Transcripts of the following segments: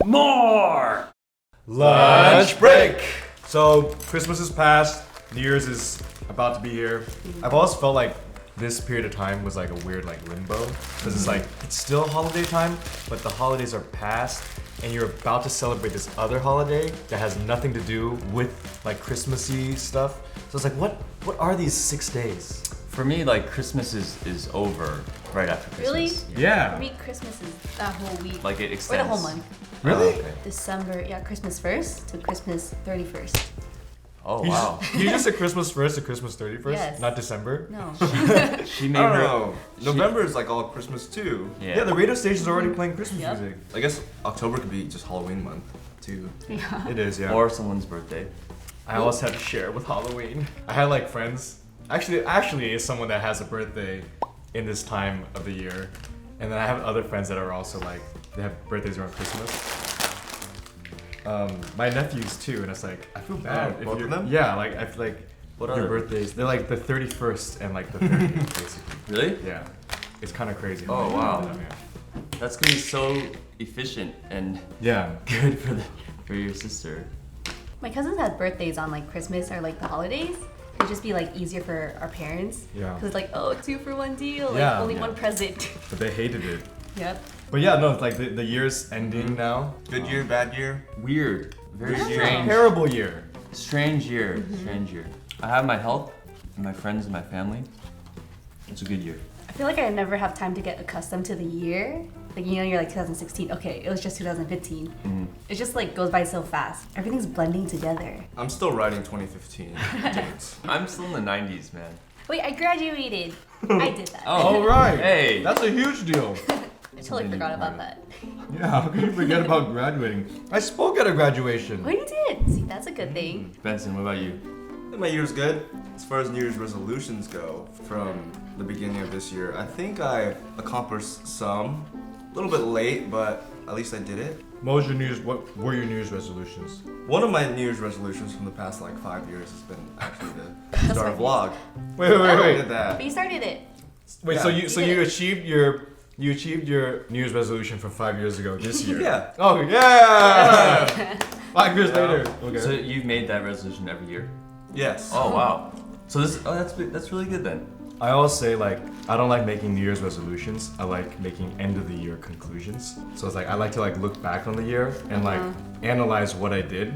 More! Lunch break! So, Christmas is past, New Year's is about to be here. I've always felt like this period of time was like a weird like limbo. Because it's like, it's still holiday time, but the holidays are past, and you're about to celebrate this other holiday that has nothing to do with like Christmassy stuff. So it's like, what are these 6 days? For me, like Christmas is over right after Christmas. Really? Yeah. For me, Christmas is that whole week. Like it or extends. the whole month. Really? Oh, okay. December, yeah, Christmas 1st to Christmas 31st. Oh You wow. You just said Christmas 1st to Christmas 31st, Yes. not December? No. She made I don't her. know. November is like all Christmas too. Yeah. Yeah, the radio station's already playing Christmas Yep. music. I guess October could be just Halloween month too. Yeah. It is, yeah. Or someone's birthday. I always had to share with Halloween. I had like friends. Actually, is someone that has a birthday in this time of the year, and then I have other friends that are also like they have birthdays around Christmas. My nephews too, and it's like I feel bad. Oh, both of them? Yeah, like I feel like What your are they? birthdays. They're like the 31st and like the 30th, basically. Really? Yeah, it's kind of crazy. Oh, wow. Yeah. That's gonna be so efficient and Yeah. good for your sister. My cousins had birthdays on like Christmas or like the holidays. It would just be like easier for our parents. Yeah. Because it's like, oh, 2-for-1 deal. Like Yeah, only yeah. one present. But they hated it. Yep. But yeah, no, it's like the year's ending now. Good year, bad year. Weird. Very Weird year. strange. Terrible year. Strange year. Strange year. I have my health and my friends and my family. It's a good year. I feel like I never have time to get accustomed to the year. Like, you know, you're like 2016. Okay, it was just 2015. It just like goes by so fast. Everything's blending together. I'm still writing 2015 dates. I'm still in the 90s, man. Wait, I graduated. I did that. Oh. All right. Hey. That's a huge deal. I totally forgot about that. Yeah, how can you forget about graduating? I spoke at a graduation. Oh, you did? See, that's a good thing. Benson, what about you? I think my year's good. As far as New Year's resolutions go, from the beginning of this year, I think I accomplished some. A little bit late, but at least I did it. What were your New Year's resolutions? One of my New Year's resolutions from the past like 5 years has been actually to start a vlog. Wait. I did that. But you started it. Wait, Yeah. so did you it. achieved your New Year's resolution from 5 years ago this year. Yeah. Oh yeah. 5 years later. Okay. So you've made that resolution every year? Yes. Oh wow. So that's really good then. I always say like I don't like making New Year's resolutions. I like making end of the year conclusions. So it's like I like to like look back on the year and like analyze what I did,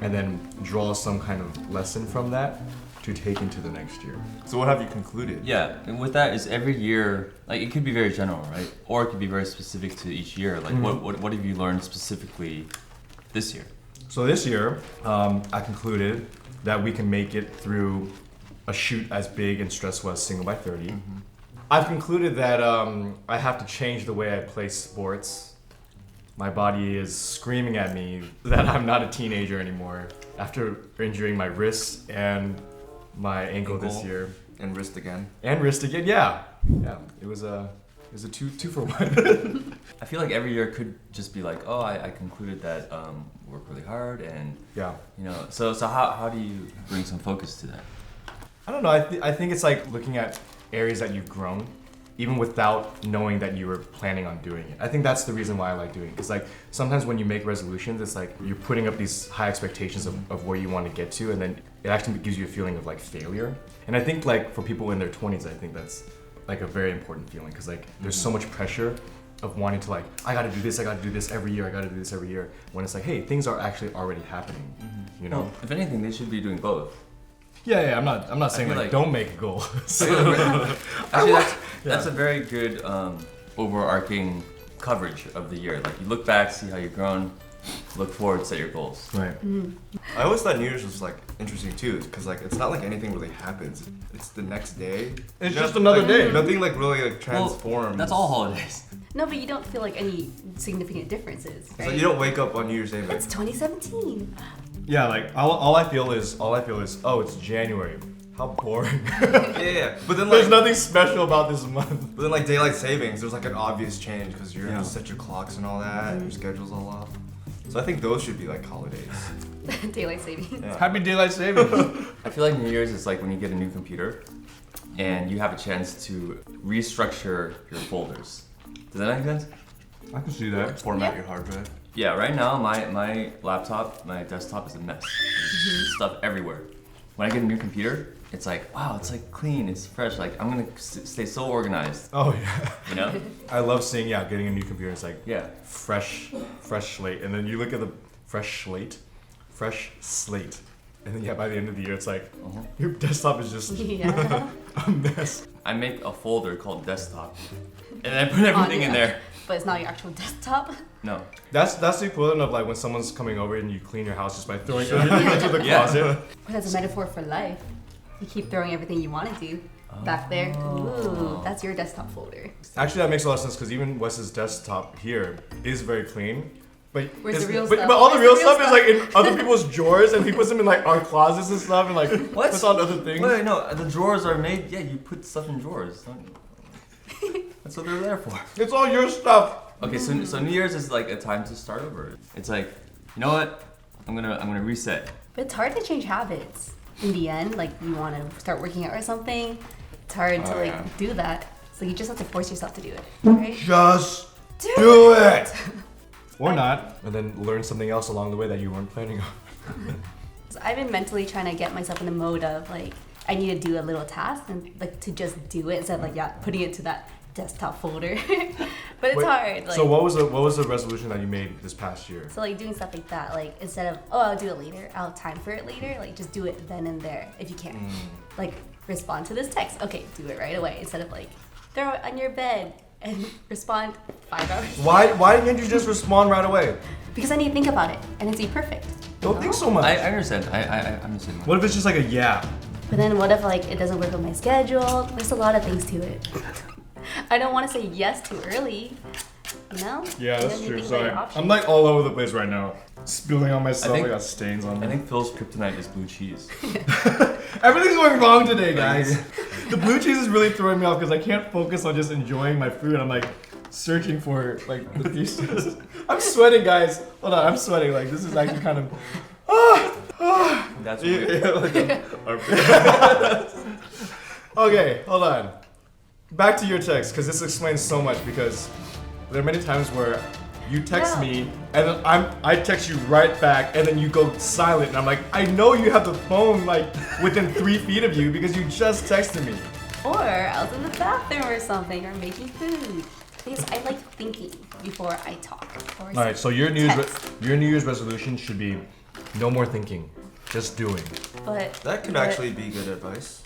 and then draw some kind of lesson from that to take into the next year. So what have you concluded? Yeah, and with that is every year, like it could be very general, right? Or it could be very specific to each year. Like what have you learned specifically this year? So this year, I concluded that we can make it through a shoot as big and stressful as Single by 30. I've concluded that I have to change the way I play sports. My body is screaming at me that I'm not a teenager anymore after injuring my wrist and my ankle this Ankle. year. And wrist again. And wrist again, yeah. It was a two for one. I feel like every year could just be like, oh, I concluded that work really hard and Yeah. you know. So how do you bring some focus to that? I don't know. I think it's like looking at areas that you've grown, even without knowing that you were planning on doing it. I think that's the reason why I like doing it. Because like sometimes when you make resolutions, it's like you're putting up these high expectations of where you want to get to, and then it actually gives you a feeling of like failure. And I think like for people in their 20s, I think that's like a very important feeling because like there's so much pressure of wanting to like I got to do this every year, I got to do this every year. When it's like, hey, things are actually already happening. You know. Well, if anything, they should be doing both. Yeah. I'm not saying feel like like- don't make a goal. Actually, that's a very good overarching coverage of the year. Like you look back, see how you've grown, look forward, set your goals. Right. I always thought New Year's was like interesting too, because like it's not like anything really happens. It's the next day. It's You know, just another like, day. Nothing like really like Well, transforms. that's all holidays. No, but you don't feel like any significant differences, right? So you don't wake up on New Year's Day like, It's 2017. Yeah, like all I feel is oh, it's January. How boring. yeah. But then There's like, nothing special about this month. but then like daylight savings, there's like an obvious change because you're Yeah. gonna set your clocks and all that. Your schedule's all off. So I think those should be like holidays. Daylight savings. Yeah. Happy daylight savings. I feel like New Year's is like when you get a new computer and you have a chance to restructure your folders. Does that make sense? I can see that. Format your hard drive. Yeah, right now my laptop, my desktop is a mess. There's stuff everywhere. When I get a new computer, it's like, wow, it's like clean, it's fresh. Like I'm gonna stay so organized, Oh yeah. you know? I love seeing getting a new computer. It's like Yeah. fresh slate, and then you look at the fresh slate, and then by the end of the year, it's like your desktop is just Yeah. a mess. I make a folder called desktop, and I put everything in there. But it's not your actual desktop. No. That's the equivalent of like when someone's coming over and you clean your house just by throwing everything into the Yeah. closet. But that's a metaphor for life. You keep throwing everything you want to do back there. Ooh, that's your desktop folder. Actually, that makes a lot of sense because even Wes's desktop here is very clean. But Where's the it's- real but, stuff? but all the Where's real the real stuff is like in other people's drawers, and he puts them in like our closets and stuff, and like What? puts on other things. Wait, no, the drawers are made. Yeah, you put stuff in drawers. That's what they're there for. It's all your stuff. Okay, so New Year's is like a time to start over. It's like, you know what? I'm gonna reset. But it's hard to change habits. In the end, like you want to start working out or something, it's hard to like do that. So you just have to force yourself to do it, right? Just do it. Or not, and then learn something else along the way that you weren't planning on. So I've been mentally trying to get myself in the mode of like I need to do a little task and like to just do it instead of like putting it to that desktop folder. But it's Wait, hard. Like, So what was the resolution that you made this past year? So like doing stuff like that, like instead of I'll do it later, I'll have time for it later, like just do it then and there if you can. Like respond to this text, okay, do it right away instead of like throw it on your bed and respond 5 hours. Why didn't you just respond right away? Because I need to think about it and it's be perfect. Don't think so much. I understand. I'm the same. What if it's just like a yeah? But then what if like it doesn't work with my schedule? There's a lot of things to it. I don't want to say yes too early. You know? Yeah, And that's then you true. think about Sorry, your options. I'm like all over the place right now, spilling on myself. I, think- got stains on I me. think Phil's kryptonite is blue cheese. Everything's going wrong today, guys. The blue cheese is really throwing me off because I can't focus on just enjoying my food. I'm like searching for like the pieces. I'm sweating, guys. Hold on, I'm sweating. Like this is actually kind of. That's weird. Okay, hold on. Back to your text because this explains so much because there are many times where you text Yeah. me and then I text you right back and then you go silent and I'm like, I know you have the phone like within 3 feet of you because you just texted me. Or I was in the bathroom or something, or making food. Because I like thinking before I talk. Or All right, so your text. New Year's resolution should be no more thinking, just doing. But That could but actually be good advice.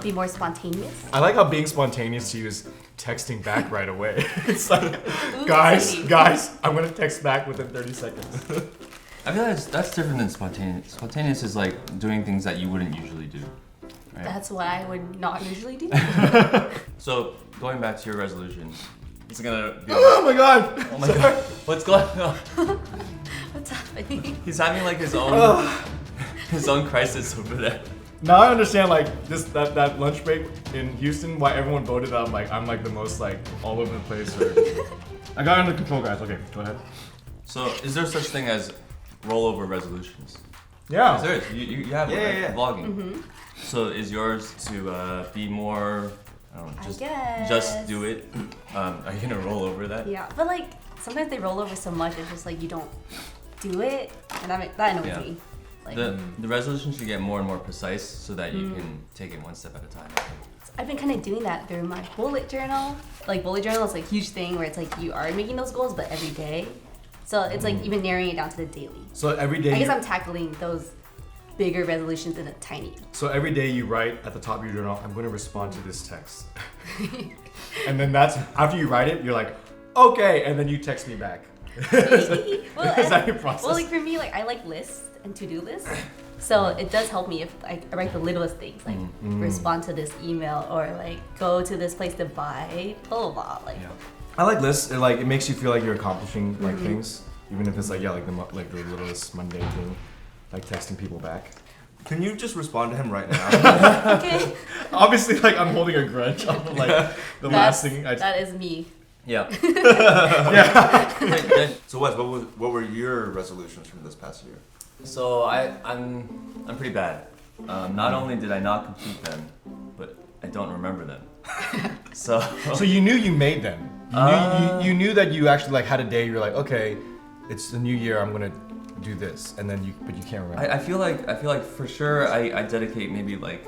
be more spontaneous. I like how being spontaneous to you is texting back right away. It's like, Ooh, guys, exciting. I'm gonna text back within 30 seconds. I feel like that's different than spontaneous. Spontaneous is like doing things that you wouldn't usually do. Right? That's what I would not usually do. So going back to your resolution, it's gonna be. Oh my god! Oh my god, what's going on? What's happening? He's having like his own crisis over there. Now I understand like that lunch break in Houston why everyone voted that I'm like the most like all over the place. I got it under control, guys. Okay, go ahead. So is there such thing as rollover resolutions? Yeah. Is there? You have it, Yeah, right? yeah. Vlogging. So is yours to be more? I don't know. Just guess. do it. Are you gonna roll over that? Yeah, but like sometimes they roll over so much, it's just like you don't do it, and that annoys Yeah. me. Like The resolution should get more and more precise so that you can take it one step at a time. I've been kind of doing that through my bullet journal. Like bullet journal is like a huge thing where it's like you are making those goals, but every day. So it's like even narrowing it down to the daily. So every day. I guess I'm tackling those bigger resolutions in a tiny. So every day you write at the top of your journal, I'm going to respond to this text. And then that's after you write it, you're like, okay, and then you text me back. Well, Is that your process? Well, like for me, like I like lists and to-do lists. So it does help me if I write the littlest things, like respond to this email or like go to this place to buy blah blah blah. Like I like lists. It makes you feel like you're accomplishing like things, even if it's like the littlest mundane thing, like texting people back. Can you just respond to him right now? okay, Obviously, like I'm holding a grudge on like the last thing. that is me. Yeah. So Wes, what were your resolutions from this past year? So I'm pretty bad. Not only did I not complete them, but I don't remember them. So So you knew you made them. You knew that you actually like had a day. You're like, okay, it's the new year. I'm gonna do this, and then but you can't remember. I feel like for sure I dedicate maybe like,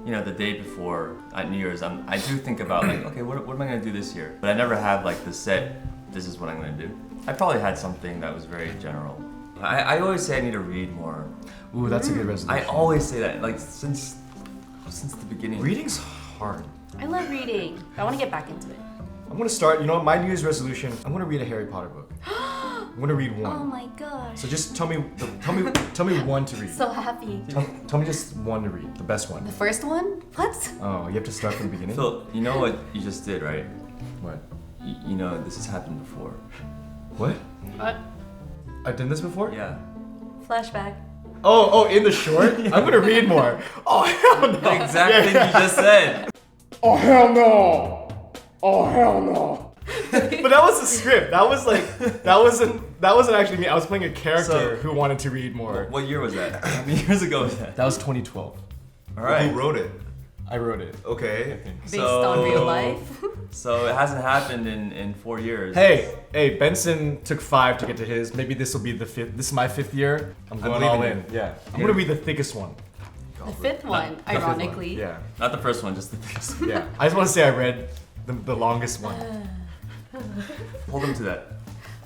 the day before at New Year's. I do think about like, okay, what am I gonna do this year? But I never have like the set. This is what I'm gonna do. I probably had something that was very general. I always say I need to read more. Ooh, that's a good resolution. I always say that, like since the beginning. Reading's hard. I love reading. I want to get back into it. I'm gonna start. You know what? My New Year's resolution. I'm gonna read a Harry Potter book. I'm gonna read one. Oh my gosh. So just tell me one to read. So happy. Tell me just one to read, the best one. The first one? What? Oh, you have to start from the beginning. Phil, you know what you just did, right? What? You know this has happened before. What? What? I've done this before? Yeah. Flashback. Oh, in the short? I'm gonna read more. Oh hell no! The exact thing you just said. Oh hell no! Oh hell no! But that was the script. That was like that wasn't actually me. I was playing a character who wanted to read more. What year was that? How many years ago was that? That was 2012. All right. Who wrote it? I wrote it. Okay. Based on real life. So it hasn't happened in 4 years. Hey, Benson took 5 to get to his. Maybe this will be the 5th. This is my 5th year. I'm going believe all in in. Yeah. I'm gonna read the thickest one. The fifth one, The fifth one. ironically. Yeah. Not the first one, just the biggest one. Yeah. I just want to say I read the longest one. Hold them to that.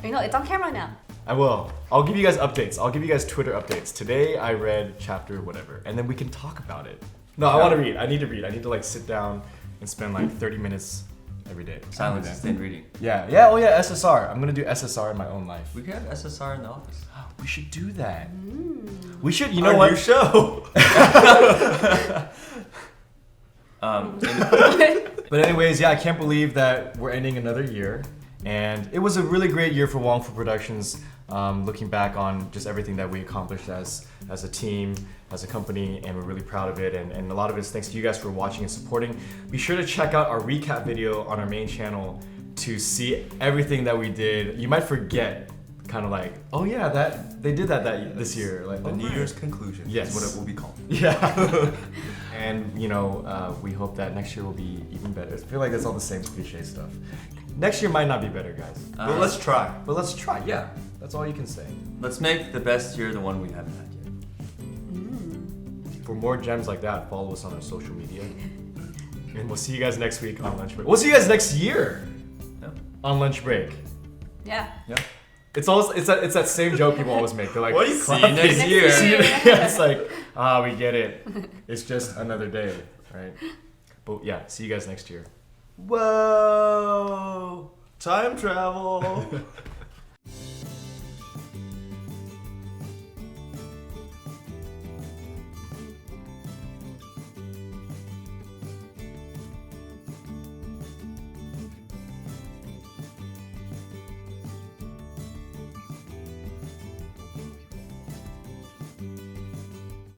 You know, it's on camera now. I will. I'll give you guys updates. I'll give you guys Twitter updates. Today I read chapter whatever, and then we can talk about it. No, I want to read. I need to read. I need to like sit down and spend like 30 minutes every day. Silence, sustained reading. Yeah. Yeah. Oh yeah. SSR. I'm gonna do SSR in my own life. We could have SSR in the office. We should do that. We should. You know Our what? new show. But anyways, yeah, I can't believe that we're ending another year, and it was a really great year for Wongfu Productions. Looking back on just everything that we accomplished as a team, as a company, and we're really proud of it. And a lot of it's thanks to you guys for watching and supporting. Be sure to check out our recap video on our main channel to see everything that we did. You might forget, kind of like, oh yeah, that they did that this year, like The oh, New right. Year's conclusion. Yes. Is what it will be called. Yeah. And we hope that next year will be even better. I feel like it's all the same cliche stuff. Next year might not be better, guys. But let's try. But let's try. Yeah, that's all you can say. Let's make the best year the one we haven't had yet. For more gems like that, follow us on our social media. And we'll see you guys next week on lunch break. We'll see you guys next year Yeah. on lunch break. Yeah. Yeah. It's that same joke people always make. Th're like, What are you See you next Next year. year. Yeah, it's like, we get it. It's just another day, right? But yeah, see you guys next year. Whoa! Time travel.